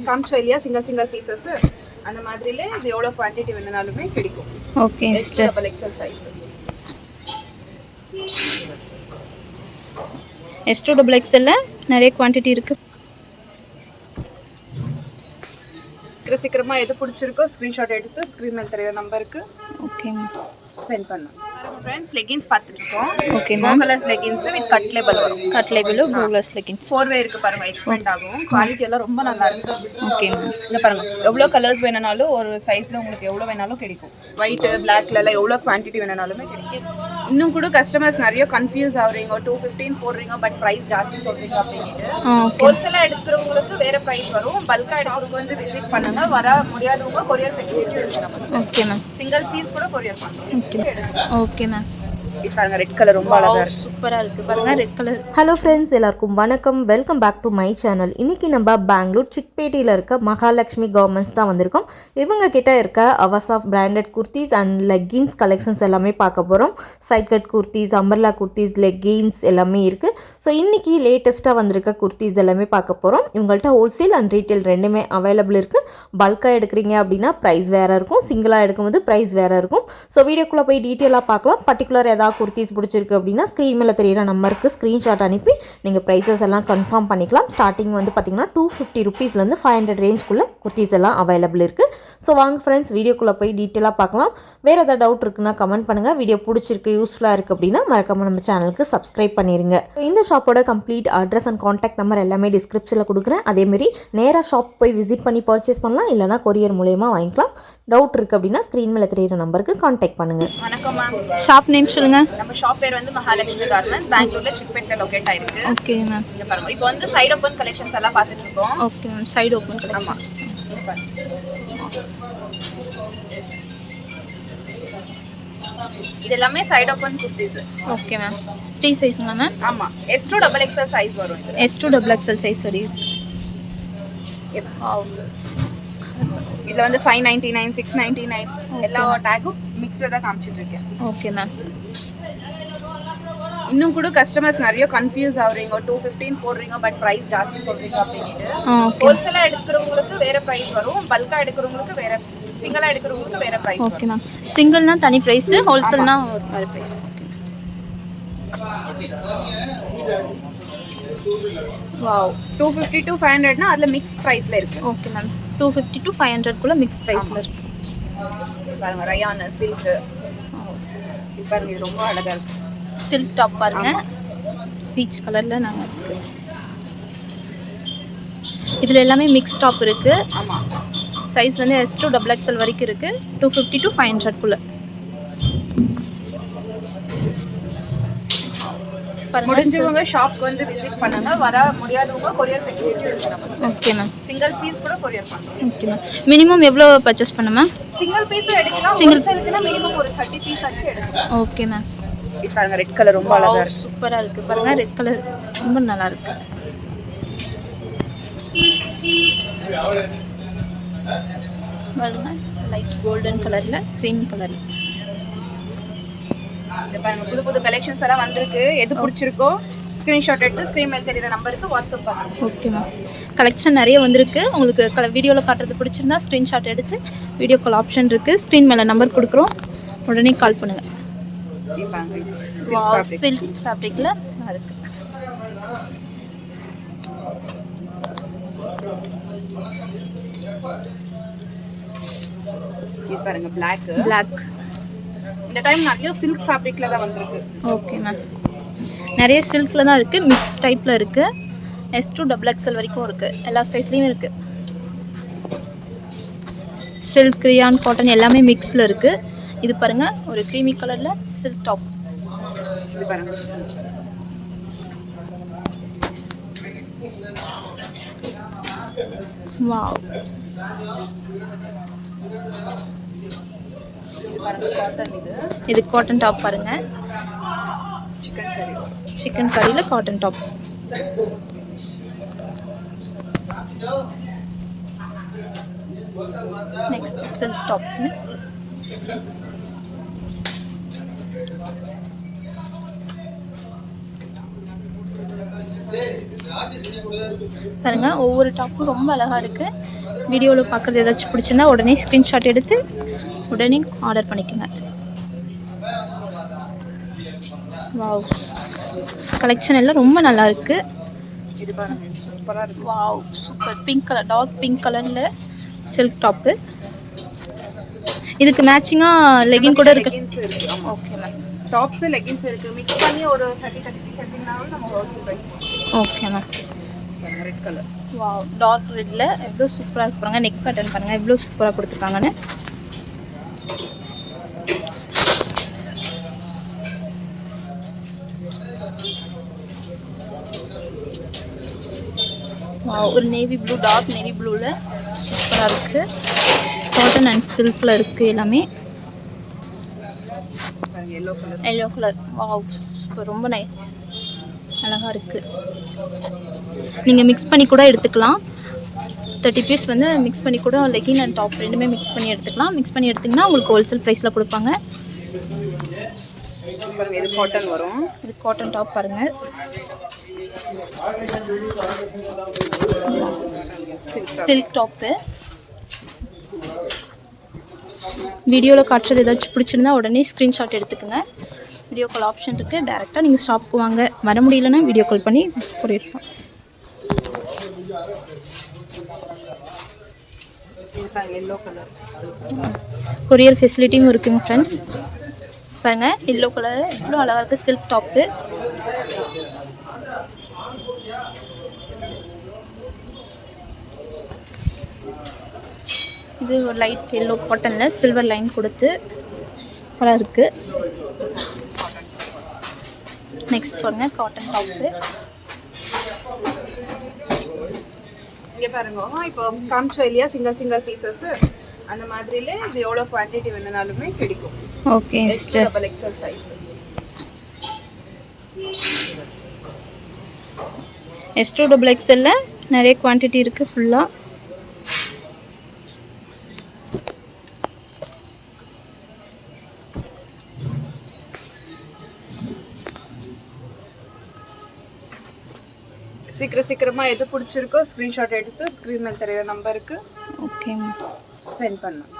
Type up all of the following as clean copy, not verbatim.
காமிச்சோ இல்லையா single pieces அந்த மாதிரிலே இது எவ்வளோ குவான்டிட்டி வேணுனாலுமே கிடைக்கும். Okay sister. Double XL size. S2 double எக்ஸ்எல்ல நிறைய குவான்டிட்டி இருக்கு. சீக்கிரமா எது பிடிச்சிருக்கோ ஸ்கிரீன்ஷாட் எடுத்து ஸ்க்ரீன் மேல தெரியுற நம்பருக்கு ஓகே சென்ட் பண்ணலாம். ஃப்ரெண்ட்ஸ் லெகின்ஸ் பார்த்துட்டு இருக்கோம். Okay ma'am. Colours leggings with cut label வரும். கட் லேபிள் போலஸ் லெகின்ஸ் 4 வே இருக்கு பாருங்க. எக்ஸ்பெண்ட் ஆகும். குவாலிட்டி எல்லாம் ரொம்ப நல்லா இருக்கு. Okay ma'am. இங்க பாருங்க எவ்வளோ கலர்ஸ் வேணும்னாலும் ஒரு சைஸ்ல உங்களுக்கு எவ்வளோ வேணாலும் கிடைக்கும். ஒயிட் பிளாக்ல எல்லாம் எவ்வளோ குவான்டிட்டி வேணும்னாலுமே கிடைக்கும். இன்னும் கூட கஸ்டமர்ஸ் நிறைய கன்ஃபியூஸ் ஆகுறீங்க. 215 போடுறீங்க பட் பிரைஸ் ஜாஸ்தி சொல்றீங்க அப்படின்ட்டு. ஹோல்சேலா எடுக்கிறவங்களுக்கு வேற பிரைஸ் வரும். பல்கா எடுக்கிறவங்க வந்து விசிட் பண்ணுங்க. வர முடியாதவங்க கொரியர் ஃபெசிலிட்டி எடுக்கலாம். Okay ma'am. சிங்கிள் பீஸ் கூட கொரியர் பண்ணலாம். Okay ma'am. இது பாருங்க ரெட் கலர் ரொம்ப அழகா இருக்கு. சூப்பரா இருக்கு பாருங்க ரெட் கலர். ஹலோ ஃப்ரெண்ட்ஸ், எல்லாருக்கும் வணக்கம். Welcome back to my channel. இன்றைக்கி நம்ம பெங்களூர் சிக்பேட்டியில் இருக்க மகாலட்சுமி கவர்மெண்ட்ஸ் தான் வந்திருக்கோம். இவங்க கிட்ட இருக்க hours of branded kurtis and leggings collections எல்லாமே பார்க்க போகிறோம். Side cut kurtis, umbrella kurtis, leggings எல்லாமே இருக்குது. ஸோ இன்றைக்கி லேட்டஸ்ட்டாக வந்திருக்க குர்த்திஸ் எல்லாமே பார்க்க போகிறோம். இவங்கள்ட்ட ஹோல்சேல் அண்ட் ரீட்டெயில் ரெண்டுமே அவைலபிள் இருக்குது. பல்காக எடுக்கிறீங்க அப்படின்னா ப்ரைஸ் வேறு இருக்கும், சிங்கிளாக எடுக்கும்போது ப்ரைஸ் வேறு இருக்கும். ஸோ வீடியோக்குள்ளே போய் டீட்டெயிலாக பார்க்கலாம். பர்டிகுலர் ஏதாவது குர்த்திஸ் பிடிச்சிருக்கு அப்படின்னா ஸ்க்ரீன் மேலே தெரியிற நம்பருக்கு ஸ்க்ரீன்ஷாட் அனுப்பி நீங்கள் ப்ரைஸஸ் எல்லாம் கன்ஃபார்ம் பண்ணிக்கலாம். ஸ்டார்டிங் வந்து பார்த்தீங்கன்னா 250 ருபீஸ்லேருந்து 500 ரேஞ்சுக்குள்ளே குர்த்திஸ் எல்லாம் அவைலபிள் இருக்குது. ஸோ வாங்க ஃப்ரெண்ட்ஸ் வீடியோக்குள்ளே போய் டீட்டெயிலாக பார்க்கலாம். வேறு ஏதாவது டவுட் இருக்குன்னா கமெண்ட் பண்ணுங்கள். வீடியோ பிடிச்சிருக்கு யூஸ்ஃபுல்லாக இருக்குது அப்படின்னா மறக்காமல் நம்ம சேனலுக்கு சப்ஸ்கிரைப் பண்ணிடுங்க. இந்த ஷாப்போட complete address and contact number எல்லாமே டிஸ்கிரிப்ஷனில் கொடுக்குறேன். அதேமாரி நேராக ஷாப் போய் விசிட் பண்ணி பர்ச்சேஸ் பண்ணலாம், இல்லைனா கொரியர் மூலயமா வாங்கிக்கலாம். டவுட் இருக்குது அப்படின்னா ஸ்க்ரீன் மேலே தெரியிற நம்பருக்கு கான்டாக்ட் பண்ணுங்கள். வணக்கம் மேம். ஷாப் நேம் சொல்லுங்க. நம்ம ஷாப் பேர் வந்து மகாலட்சுமி கார்மெண்ட்ஸ், பெங்களூர்ல சிக்பேட்ல லொகேட் ஆயிருக்கு. Okay ma'am. இங்க பாருங்க இப்போ வந்து சைடு ஓபன் கலெக்ஷன்ஸ் எல்லாம் பார்த்துட்டு இருக்கோம். Okay ma'am. Side open collection. ஆமா இங்க பாருங்க. இது எல்லாமே side open kurtis. Okay ma'am. 3 சைஸ்ங்களா மேம்? ஆமா S2 டபுள் எக்ஸ்எல் சைஸ் வரும். S2 டபுள் எக்ஸ்எல் சைஸ் சரி. இதுல வந்து 599 699 எல்லா டேகும் மிக்ஸ்ல தான் காமிச்சிட்டு இருக்கேன். Okay ma'am. இன்னும் கூட கஸ்டமர்ஸ் நிறைய கன்ஃபியூஸ் ஆகுறீங்க. 215 போடுறீங்க பட் பிரைஸ் ஜாஸ்தி சொல்றீங்க அப்படின்ட்டு. ஹோல்சேலா எடுக்கிறவங்களுக்கு வேற பிரைஸ் வரும். பல்கா எடுக்கிறவங்களுக்கு வேற, சிங்கிளா எடுக்கிறவங்களுக்கு வேற பிரைஸ் வரும். Okay ma'am. சிங்கிள்னா தனி பிரைஸ், ஹோல்சேல்னா வேற பிரைஸ். வாவ் 250 to 500 னா அதுல மிக்ஸ் பிரைஸ்ல இருக்கு. Okay ma'am. 250 to 500 குள்ள மிக்ஸ் பிரைஸ்ல இருக்கு. பாருங்க ரயான் சில்க். இது பாருங்க இது ரொம்ப அழகா இருக்கு. சில்க் டாப் பாருங்க. பீச் கலர்ல நல்லா இருக்கு. இதுல எல்லாமே மிக்ஸ் டாப் இருக்கு. ஆமா. சைஸ் வந்து S2 டபுள் எக்ஸ்எல் வரைக்கும் இருக்கு. 250 to 500 குள்ள. முடிஞ்சவங்க ஷாப்க்கு வந்து விசிட் பண்ணுங்க. வர முடியாதவங்க கொரியர் ஃபெசிலிட்டி எடுக்கலாம். Okay ma'am. சிங்கிள் பீஸ் கூட கொரியர் பண்ணலாம். Okay ma'am. மினிமம் எவ்வளோ பர்ச்சேஸ் பண்ண மேம்? சிங்கிள் பீஸும் எடுக்கலாம். சிங்கிள் செல்க்குனா மினிமம் ஒரு 30 பீஸ் ஆச்சு எடுக்கலாம். Okay ma'am. இது பாருங்க ரெட் கலர் ரொம்ப அழகா இருக்கு. சூப்பரா இருக்கு பாருங்க. ரெட் கலர் ரொம்ப நல்லா இருக்கு. பாருங்க லைட் கோல்டன் கலர்ல க்ரீம் கலர். இந்த பாருங்க புது புது கலெக்ஷன்ஸ் எல்லாம் வந்திருக்கு. எது பிடிச்சிருக்கோ ஸ்கிரீன்ஷாட் எடுத்து ஸ்க்ரீன் மேல தெரியுற நம்பருக்கு வாட்ஸ்அப் பண்ணுங்க. Okay ma'am. கலெக்ஷன் நிறைய வந்திருக்கு. உங்களுக்கு வீடியோவில் காட்டுறது பிடிச்சிருந்தா ஸ்க்ரீன்ஷாட் எடுத்து வீடியோ கால் ஆப்ஷன் இருக்குது. ஸ்க்ரீன் மேலே நம்பர் கொடுக்குறோம், உடனே கால் பண்ணுங்கள். சில்க் ஃபேப்ரிக்கில் இருக்குது. இது பாருங்க பிளாக். இந்த டைம் நிறைய சில்க் ஃபேப்ரிக்ல தான் வந்திருக்கு. Okay ma'am. நிறைய சில்க்ல தான் இருக்குது. மிக்ஸ் டைப்பில் இருக்குது. S2 டபுள் எக்ஸ்எல் வரைக்கும் இருக்குது. எல்லா சைஸ்லேயும் இருக்குது. சில்க், ரியான், காட்டன் எல்லாமே மிக்ஸில் இருக்குது. இது பாருங்க ஒரு க்ரீமி கலரில் சில்க் டாப். இது பாருங்க வாவ். இது காட்டன் டாப் பாருங்க. சிக்கன் கறியில் cotton top. Next silk top. பாருங்கள் ஒவ்வொரு டாப்பும் ரொம்ப அழகாக இருக்குது. வீடியோவில் பார்க்குறது ஏதாச்சும் பிடிச்சிருந்தா உடனே ஸ்க்ரீன்ஷாட் எடுத்து உடனே ஆர்டர் பண்ணிக்கோங்க. வாவ், கலெக்ஷன் எல்லாம் ரொம்ப நல்லா இருக்குது. இது பாருங்க சூப்பராக இருக்கு. Wow super, pink colour, dark pink கலரில் சில்க் டாப்பு. இதுக்கு மேட்சிங்காக லெகின் கூட இருக்கு. லெகின்ஸ் இருக்கு. ஆமாம், ஓகே மேம். டாப்ஸ் லெகின்ஸ் இருக்கு. மிக்ஸ் பண்ணி ஒரு 30 பீஸ் எடுத்தீங்கனாலும் நம்ம wholesale price okay ma'am. Red colour. Wow, dark ரெட்டில் எவ்வளோ சூப்பராக இருக்கு பாருங்க. நெக் பேட்டர்ன் பாருங்கள் எவ்வளோ சூப்பராக கொடுத்துருக்காங்கன்னு. ஒரு நேவி ப்ளூ, டார்க் நேவி ப்ளூவில் சூப்பராக இருக்குது. காட்டன் அண்ட் சில்கில் இருக்குது எல்லாமே. Yellow colour. Yellow colour. Wow super, ரொம்ப நைஸ், அழகாக இருக்குது. நீங்கள் மிக்ஸ் பண்ணி கூட எடுத்துக்கலாம். 30 பீஸ் வந்து மிக்ஸ் பண்ணி கூட லெகின் அண்ட் டாப் ரெண்டுமே மிக்ஸ் பண்ணி எடுத்துக்கலாம். மிக்ஸ் பண்ணி எடுத்திங்கன்னா உங்களுக்கு ஹோல்சேல் ப்ரைஸில் கொடுப்பாங்க. இது காட்டன் வரும். இது காட்டன் டாப் பாருங்கள். Silk top. வீடியோவில் காட்டுறது ஏதாச்சும் பிடிச்சிருந்தா உடனே ஸ்க்ரீன்ஷாட் எடுத்துக்கோங்க. வீடியோ கால் ஆப்ஷன் இருக்குது. டேரெக்டாக நீங்கள் ஷாப்புக்கு வாங்க. வர முடியலன்னா வீடியோ கால் பண்ணி போயிடலாம். Yellow colour. கொரியர் ஃபெசிலிட்டியும் இருக்குங்க ஃப்ரெண்ட்ஸ். பாருங்கள் எல்லோ கலர் எவ்வளோ அழகாக இருக்குது. Silk top. இது ஒரு லைட் எல்லோ காட்டனில் சில்வர் லைன் கொடுத்து சூப்பராக இருக்குது. நெக்ஸ்ட் பாருங்கள் காட்டன் டாப்பு. இங்கே பாருங்க, இப்போ காமிச்சோம் இல்லையா சிங்கிள் பீசஸ், அந்த மாதிரிலே இது எவ்வளோ குவான்டிட்டி வேணுனாலுமே கிடைக்கும். Okay sister. Double XL size. S2 XXL நிறைய குவான்டிட்டி இருக்குது ஃபுல்லாக. சீக்கிரமாக எது பிடிச்சிருக்கோ ஸ்க்ரீன்ஷாட் எடுத்து ஸ்க்ரீன் மேல் தெரியுற நம்பருக்கு ஓகே சென்ட் பண்ணலாம்.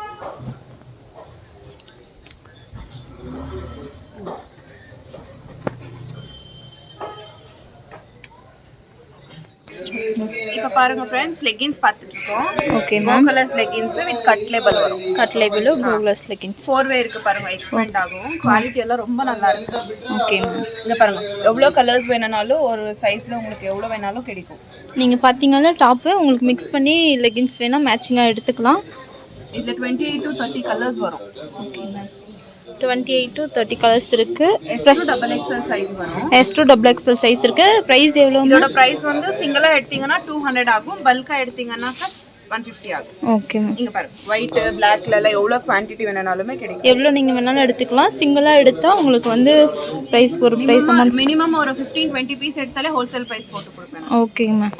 இப்போ பாருங்க ஃப்ரெண்ட்ஸ், லெகின்ஸ் பார்த்துட்டு இருக்கோம். Okay ma'am. Colours leggings with cut label வரும். கட் லேபிள் கோக்லஸ் லெகின்ஸ் 4 இருக்கு பாருங்க, எக்ஸ்பெண்ட் ஆகும். குவாலிட்டி எல்லாம் ரொம்ப நல்லா இருக்கு. Okay ma'am. இங்க பாருங்க எவ்வளோ கலர்ஸ் வேணும்னாலும் ஒரு சைஸ்ல உங்களுக்கு எவ்வளோ வேணாலும் கிடைக்கும். நீங்கள் பார்த்தீங்கன்னா டாப்பு உங்களுக்கு மிக்ஸ் பண்ணி லெகின்ஸ் வேணால் மேட்சிங்காக எடுத்துக்கலாம். இதில் 28 to 30 கலர்ஸ் வரும். Okay ma'am. 28 to 30 கலர்ஸ் இருக்குது. S2 XXL சைஸ் வரும். S2 XXL சைஸ் இருக்குது. ப்ரைஸ் எவ்வளோ? இதோட ப்ரைஸ் வந்து சிங்கிளாக எடுத்தீங்கன்னா 200 ஆகும். பல்காக எடுத்தீங்கன்னாக்கா 150 ஆகும். Okay ma'am. இங்கே பாருங்க ஒயிட் பிளாக்ல எல்லாம் எவ்வளோ குவான்டிட்டி வேணும்னாலுமே கிடைக்கும். எவ்வளோ நீங்கள் வேணாலும் எடுத்துக்கலாம். சிங்கிளாக எடுத்தால் உங்களுக்கு வந்து ப்ரைஸ் ஒரு ப்ரைஸ் அமௌண்ட் மினிமம் ஒரு 15-20 பீஸ் எடுத்தாலே ஹோல்சேல் ப்ரைஸ் போட்டு கொடுப்பேன். Okay ma'am.